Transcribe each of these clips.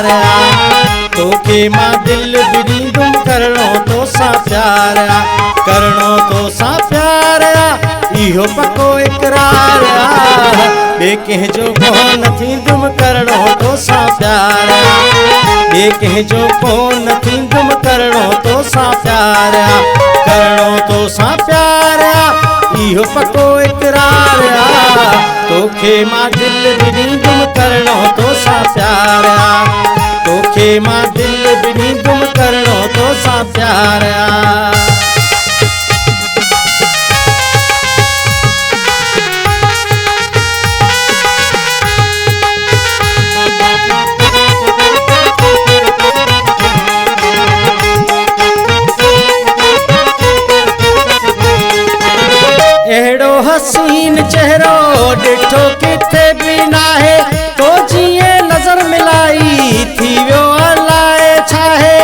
प्यार तोखे मां दिल विड़ींदुमि करणो तो सां प्यार करणो तो सां प्यार इहो पको इकरार ॿिए कंहिंजो कोन थींदुमि करणो तो सां प्यार ॿिए कंहिंजो कोन थींदुमि करणो तो सां प्यार करणो तो सां प्यार इहो पको इकरार तोखे मां दिल विड़ींदुमि करणो तो सां प्यार तोखे मां दिल विड़ींदुमि करणो तो सां प्यार अहिड़ो हसीन चेहरो ॾिठो किथे बि नाहे तो जीअं नज़र मिलाई थी वियो अलाए छाहे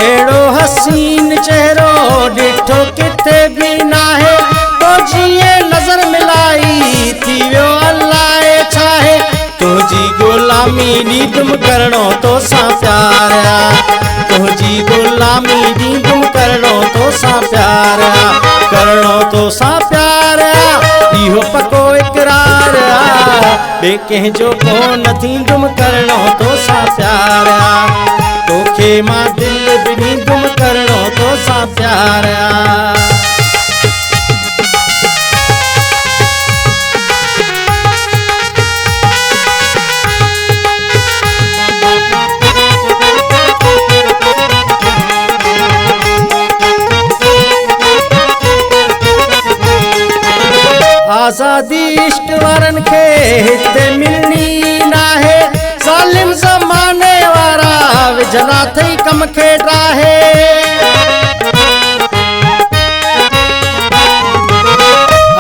अहिड़ो हसीन चेहरो ॾिठो किथे बि नाहे तो जीअं नज़र मिलाई थी वियो अलाए छाहे तुंहिंजी ग़ुलामी ॾींदुमि करणो तो सां प्यार तुंहिंजी ग़ुलामी ॾींदुमि करणो तो सां प्यार करणो तो सां प्यार इहो पको इकरार ॿिए कंहिंजो कोन थींदुमि करणो तो सां प्यार तोखे मां दिल विड़ींदुमि करणो तो सां प्यार आज़ादी इश्क वारनि खे हिते मिलणी नाहे ज़ालिम ज़माने वारा विझंदा अथई कम खे ॾाहे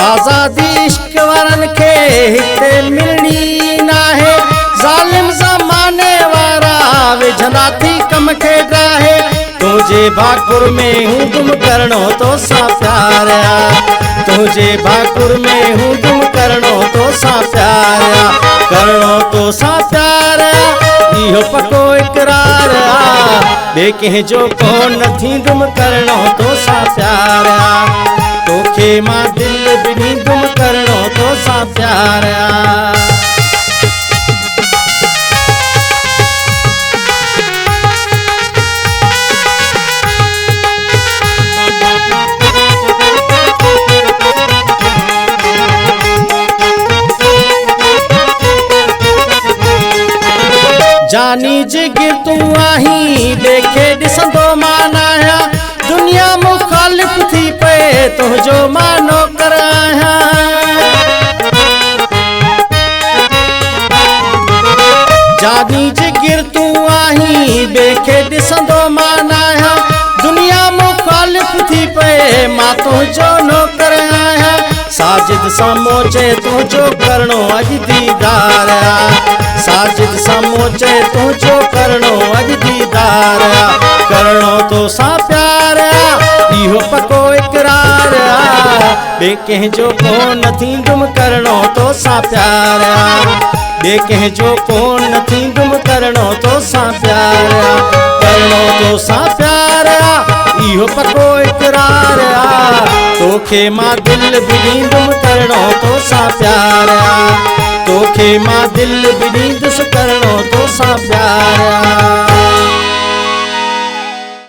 आज़ादी इश्क वारनि खे हिते मिलणी नाहे ज़ालिम ज़माने वारा विझंदा अथई कम खे ॾाहे तुंहिंजे भाकुर में हूंदुमि करणो तो सां प्यार तुंहिंजे भाकुर में हूंदुमि करणो तो सां प्यार करणो तो सां प्यार इहो पको इकरार ॿिए कंहिंजो कोन थींदुमि करणो तो सां प्यार तोखे मां दिल विड़ींदुमि करणो तो सां प्यार जानी जिगर तूं आहीं ॿिए ॾिसंदो मां न आहियां दुनिया मुखालिफ़ थी पए तुंहिंजो मां नौकर आहियां जानी जिगर तूं आहीं ॿिए ॾिसंदो मां न आहियां दुनिया मुखालिफ़ थी पए मां तुंहिंजो नौकर आहियां साजिद समोचे तुंहिंजो करणो अॼु दीदार साजिद समोचे तुंहिंजो करणो अॼु दीदार करणो तो सां प्यार इहो पको इकरार ॿिए कंहिंजो कोन थींदुमि करणो तो सां प्यार ॿिए कंहिंजो कोन थींदुमि करणो तो सां प्यार करणो तो सां प्यार इहो पको इकरार तोखे मां दिल विड़ींदुमि करणो तो सां प्यार तोखे मां दिल विड़ींदुसि करणो तो सां प्यार